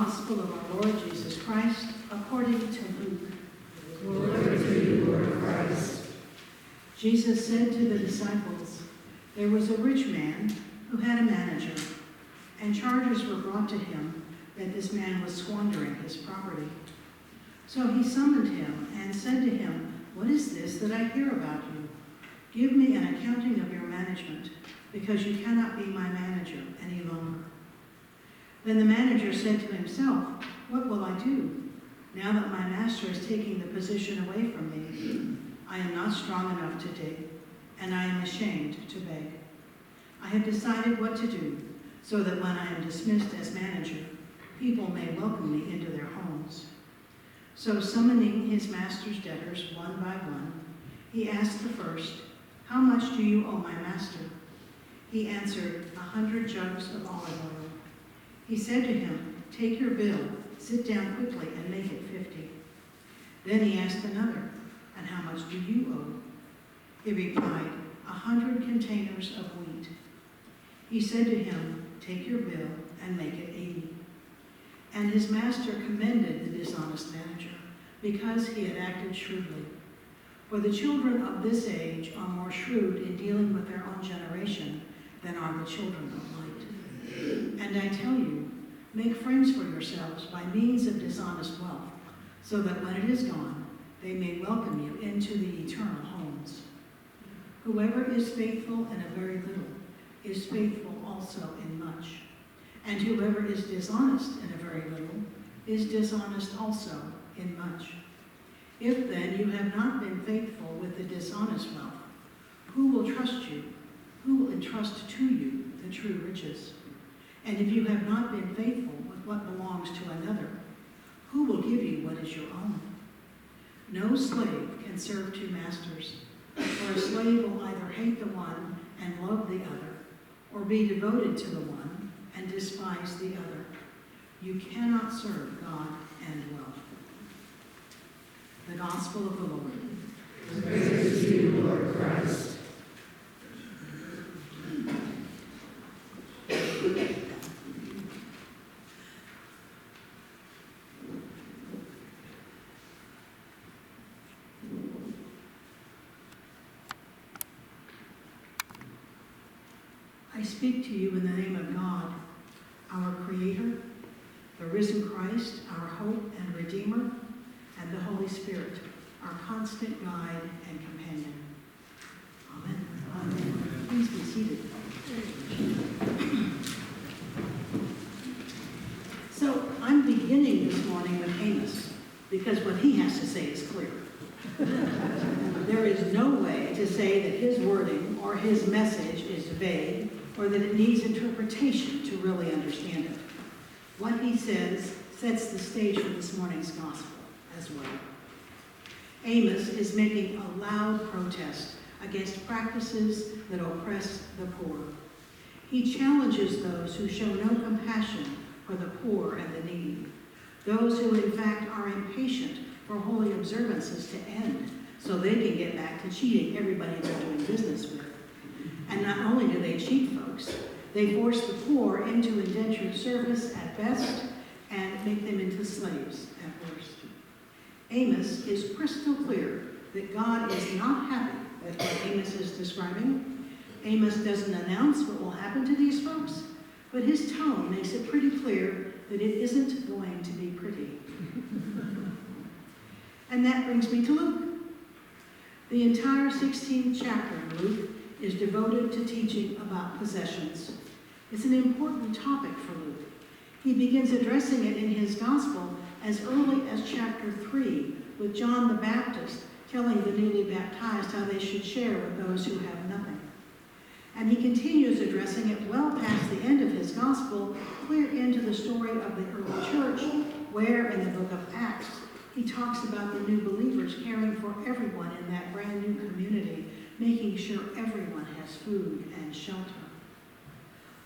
Gospel of our Lord Jesus Christ according to Luke. Glory to you, Lord Christ. Jesus said to the disciples, "There was a rich man who had a manager, and charges were brought to him that this man was squandering his property. So he summoned him and said to him, 'What is this that I hear about you? Give me an accounting of your management, because you cannot be my manager any longer.' Then the manager said to himself, 'What will I do? Now that my master is taking the position away from me, I am not strong enough to dig, and I am ashamed to beg. I have decided what to do, so that when I am dismissed as manager, people may welcome me into their homes.' So summoning his master's debtors one by one, he asked the first, 'How much do you owe my master?' He answered, 100 jugs of olive oil.' He said to him, 'Take your bill, sit down quickly, and make it 50. Then he asked another, 'And how much do you owe?' He replied, 100 containers of wheat. He said to him, 'Take your bill and make it 80. And his master commended the dishonest manager, because he had acted shrewdly. For the children of this age are more shrewd in dealing with their own generation than are the children of light. And I tell you, make friends for yourselves by means of dishonest wealth, so that when it is gone, they may welcome you into the eternal homes. Whoever is faithful in a very little is faithful also in much. And whoever is dishonest in a very little is dishonest also in much. If then you have not been faithful with the dishonest wealth, who will trust you? Who will entrust to you the true riches? And if you have not been faithful with what belongs to another, who will give you what is your own? No slave can serve two masters, for a slave will either hate the one and love the other, or be devoted to the one and despise the other. You cannot serve God and wealth." The Gospel of the Lord. Praise to you, Lord Christ. I speak to you in the name of God, our Creator, the risen Christ, our hope and Redeemer, and the Holy Spirit, our constant guide and companion. Amen. Amen. Please be seated. So I'm beginning this morning with Amos, because what he has to say is clear. There is no way to say that his wording or his message is vague, or that it needs interpretation to really understand it. What he says sets the stage for this morning's gospel as well. Amos is making a loud protest against practices that oppress the poor. He challenges those who show no compassion for the poor and the needy, those who in fact are impatient for holy observances to end so they can get back to cheating everybody they're doing business with. And not only do they cheat folks, they force the poor into indentured service at best and make them into slaves at worst. Amos is crystal clear that God is not happy with what Amos is describing. Amos doesn't announce what will happen to these folks, but his tone makes it pretty clear that it isn't going to be pretty. And that brings me to Luke. The entire 16th chapter in Luke is devoted to teaching about possessions. It's an important topic for Luke. He begins addressing it in his gospel as early as chapter 3, with John the Baptist telling the newly baptized how they should share with those who have nothing. And he continues addressing it well past the end of his gospel, clear into the story of the early church, where in the book of Acts, he talks about the new believers caring for everyone in that brand new community, making sure everyone has food and shelter.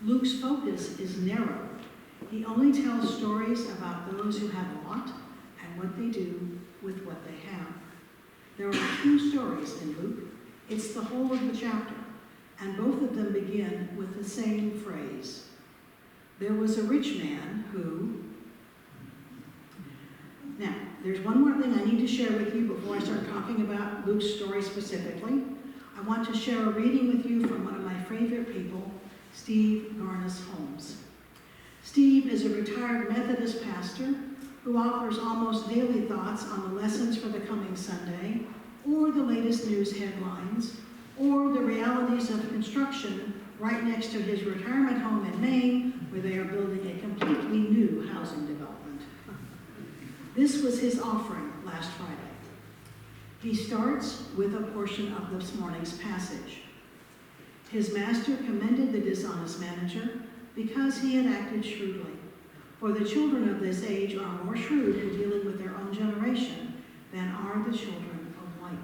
Luke's focus is narrow. He only tells stories about those who have a lot and what they do with what they have. There are two stories in Luke. It's the whole of the chapter, and both of them begin with the same phrase. There was a rich man who, there's one more thing I need to share with you before I start talking about Luke's story specifically. I want to share a reading with you from one of my favorite people, Steve Garnis-Holmes. Steve is a retired Methodist pastor who offers almost daily thoughts on the lessons for the coming Sunday, or the latest news headlines, or the realities of construction right next to his retirement home in Maine, where they are building a completely new housing development. This was his offering last Friday. He starts with a portion of this morning's passage. His master commended the dishonest manager because he had acted shrewdly. For the children of this age are more shrewd in dealing with their own generation than are the children of light.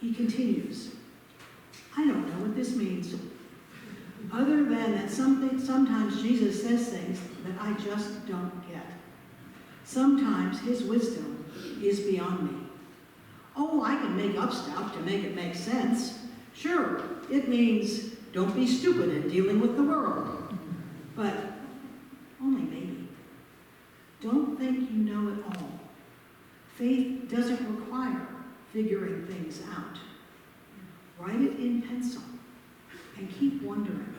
He continues, I don't know what this means, other than that sometimes Jesus says things that I just don't get. Sometimes his wisdom is beyond me. Oh, I can make up stuff to make it make sense. Sure, it means don't be stupid in dealing with the world. But only maybe. Don't think you know it all. Faith doesn't require figuring things out. Write it in pencil and keep wondering.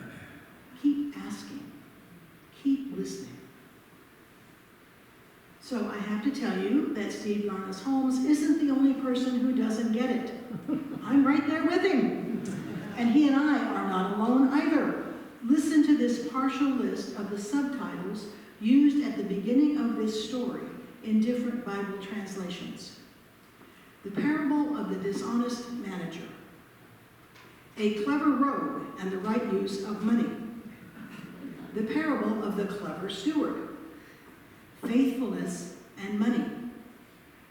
Keep asking. Keep listening. So I have to tell you that Steve Garnis-Holmes isn't the only person who doesn't get it. I'm right there with him. And he and I are not alone either. Listen to this partial list of the subtitles used at the beginning of this story in different Bible translations. The parable of the dishonest manager. A clever rogue and the right use of money. The parable of the clever steward. Faithfulness and money.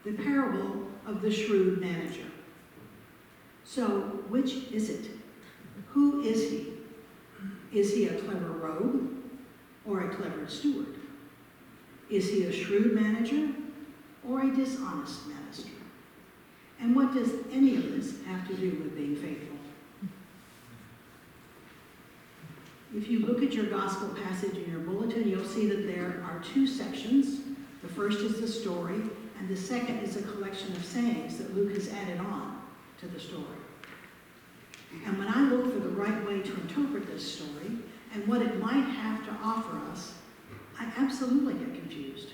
The parable of the shrewd manager. So, which is it? Who is he? Is he a clever rogue or a clever steward? Is he a shrewd manager or a dishonest master? And what does any of this have to do with being faithful? If you look at your gospel passage in your bulletin, you'll see that there are two sections. The first is the story, and the second is a collection of sayings that Luke has added on to the story. And when I look for the right way to interpret this story and what it might have to offer us, I absolutely get confused.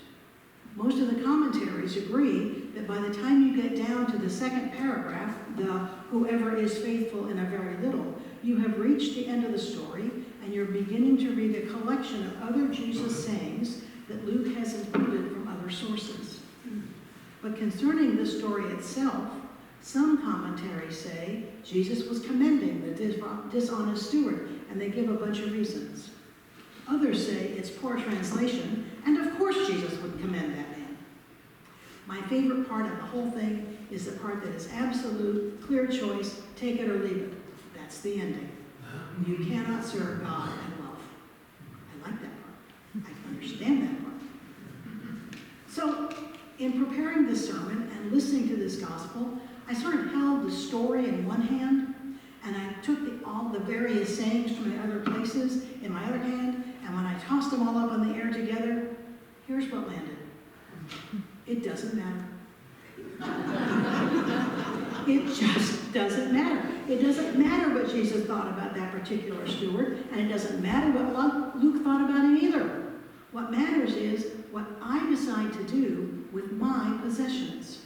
Most of the commentaries agree that by the time you get down to the second paragraph, the whoever is faithful in a very little, you have reached the end of the story and you're beginning to read a collection of other Jesus sayings that Luke has included from other sources. But concerning the story itself, some commentaries say Jesus was commending the dishonest steward, and they give a bunch of reasons. Others say it's poor translation, and of course Jesus would commend that man. My favorite part of the whole thing is the part that is absolute, clear choice, take it or leave it. That's the ending. You cannot serve God and wealth. I like that part. I understand that part. So, in preparing this sermon and listening to this gospel, I sort of held the story in one hand, and I took all the various sayings from the other places in my other hand, and when I tossed them all up in the air together, here's what landed. It doesn't matter. It just doesn't matter. It doesn't matter what Jesus thought about that particular steward, and it doesn't matter what Luke thought about him either. What matters is what I decide to do with my possessions.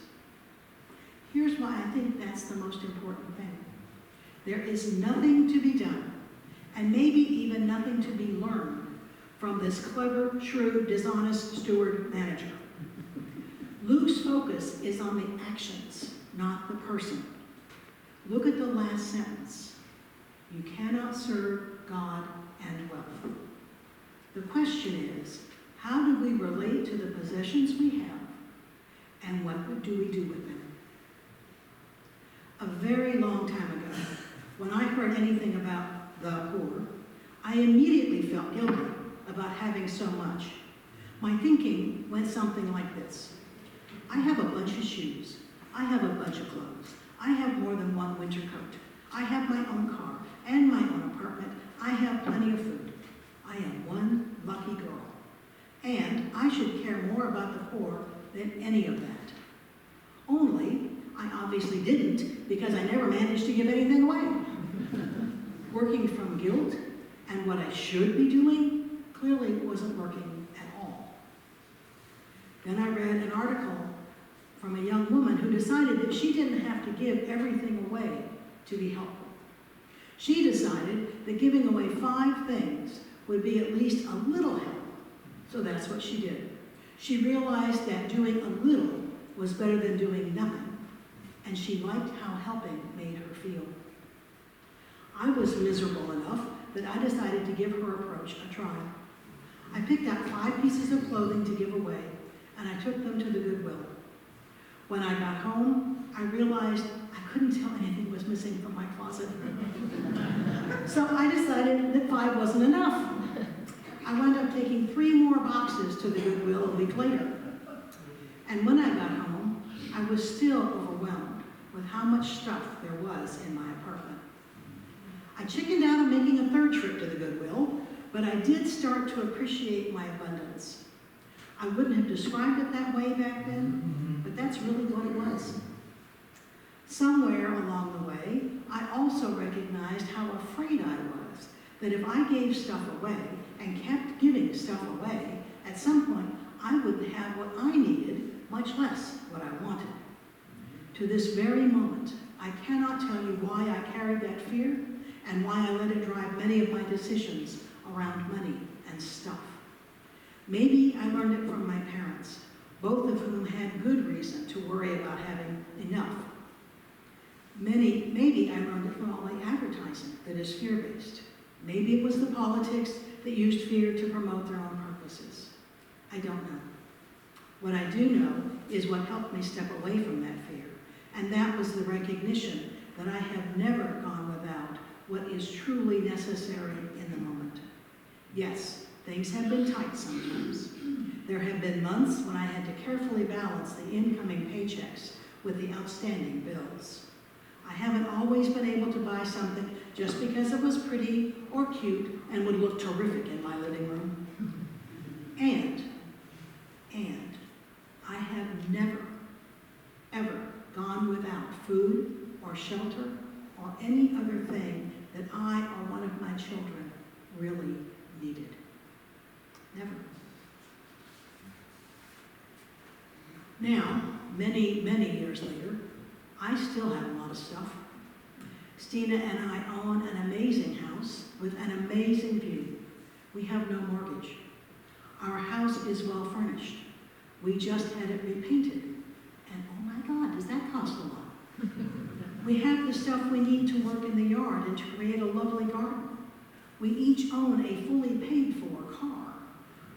Here's why I think that's the most important thing. There is nothing to be done, and maybe even nothing to be learned from this clever, shrewd, dishonest steward manager. Luke's focus is on the actions, not the person. Look at the last sentence. You cannot serve God and wealth. The question is, how do we relate to the possessions we have, and what do we do with them? A very long time ago, when I heard anything about the poor, I immediately felt guilty about having so much. My thinking went something like this. I have a bunch of shoes. I have a bunch of clothes. I have more than one winter coat. I have my own car and my own apartment. I have plenty of food. I am one lucky girl. And I should care more about the poor than any of that. Only, I obviously didn't, because I never managed to give anything away. Working from guilt and what I should be doing clearly wasn't working at all. Then I read an article from a young woman who decided that she didn't have to give everything away to be helpful. She decided that giving away 5 things would be at least a little help, so that's what she did. She realized that doing a little was better than doing nothing, and she liked how helping made her feel. I was miserable enough that I decided to give her approach a try. I picked out 5 pieces of clothing to give away, and I took them to the Goodwill. When I got home, I realized I couldn't tell anything was missing from my closet. So I decided that 5 wasn't enough. I wound up taking 3 more boxes to the Goodwill a week later. And when I got home, I was still overwhelmed with how much stuff there was in my apartment. I chickened out of making a 3rd trip to the Goodwill, but I did start to appreciate my abundance. I wouldn't have described it that way back then, but that's really what it was. Somewhere along the way, I also recognized how afraid I was that if I gave stuff away and kept giving stuff away, at some point I wouldn't have what I needed, much less what I wanted. To this very moment, I cannot tell you why I carried that fear and why I let it drive many of my decisions around money and stuff. Maybe I learned it from my parents, both of whom had good reason to worry about having enough. Maybe I learned it from all the advertising that is fear-based. Maybe it was the politics that used fear to promote their own purposes. I don't know. What I do know is what helped me step away from that fear, and that was the recognition that I have never gone without what is truly necessary in the moment. Yes, things have been tight sometimes. There have been months when I had to carefully balance the incoming paychecks with the outstanding bills. I haven't always been able to buy something just because it was pretty or cute and would look terrific in my living room. And I have never, ever gone without food or shelter or any other thing that I or one of my children really needed. Never. Now, many, many years later, I still have a lot of stuff. Stina and I own an amazing house with an amazing view. We have no mortgage. Our house is well furnished. We just had it repainted. And oh my God, does that cost a lot? We have the stuff we need to work in the yard and to create a lovely garden. We each own a fully paid-for car.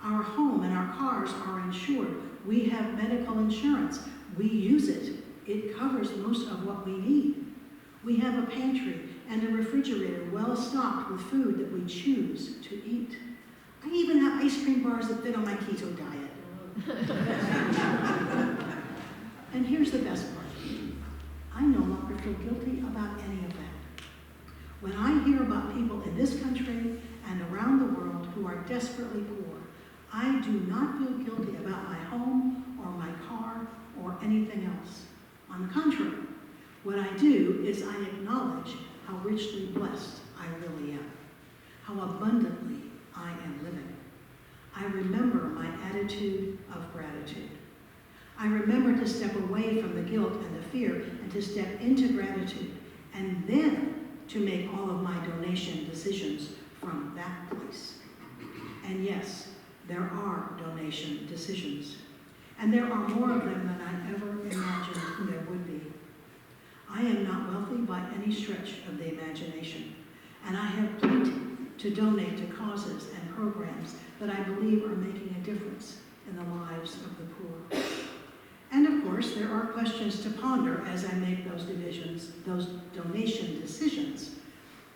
Our home and our cars are insured. We have medical insurance. We use it. It covers most of what we need. We have a pantry and a refrigerator well stocked with food that we choose to eat. I even have ice cream bars that fit on my keto diet. And here's the best part. I no longer feel guilty about any of that. When I hear about people in this country and around the world who are desperately poor, I do not feel guilty about my home or my car or anything else. On the contrary, what I do is I acknowledge how richly blessed I really am, how abundantly I am living. I remember my attitude of gratitude. I remember to step away from the guilt and the fear and to step into gratitude, and then to make all of my donation decisions from that place. And yes, there are donation decisions, and there are more of them than I ever imagined there would be. I am not wealthy by any stretch of the imagination, and I have plenty to donate to causes and programs that I believe are making a difference in the lives of the poor. And of course, there are questions to ponder as I make those donation decisions,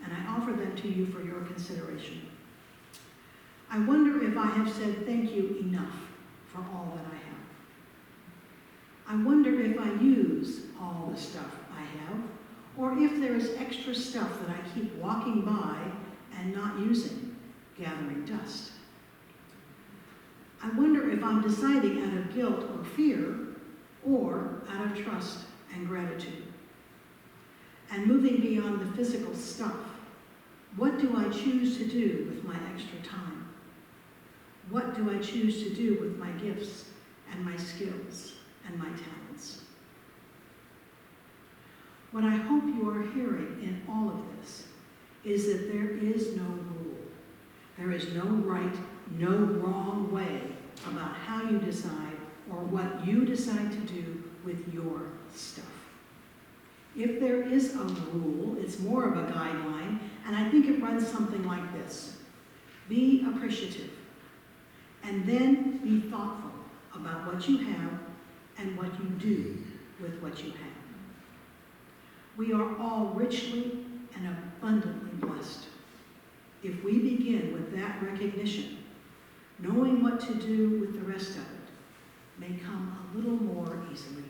and I offer them to you for your consideration. I wonder if I have said thank you enough for all that I have. I wonder if I use all the stuff I have, or if there is extra stuff that I keep walking by and not using, gathering dust. I wonder if I'm deciding out of guilt or fear, or out of trust and gratitude. And moving beyond the physical stuff, what do I choose to do with my extra time? What do I choose to do with my gifts and my skills and my talents? What I hope you are hearing in all of this is that there is no rule. There is no right, no wrong way about how you decide or what you decide to do with your stuff. If there is a rule, it's more of a guideline, and I think it runs something like this. Be appreciative, and then be thoughtful about what you have and what you do with what you have. We are all richly and abundantly blessed. If we begin with that recognition, knowing what to do with the rest of it may come a little more easily.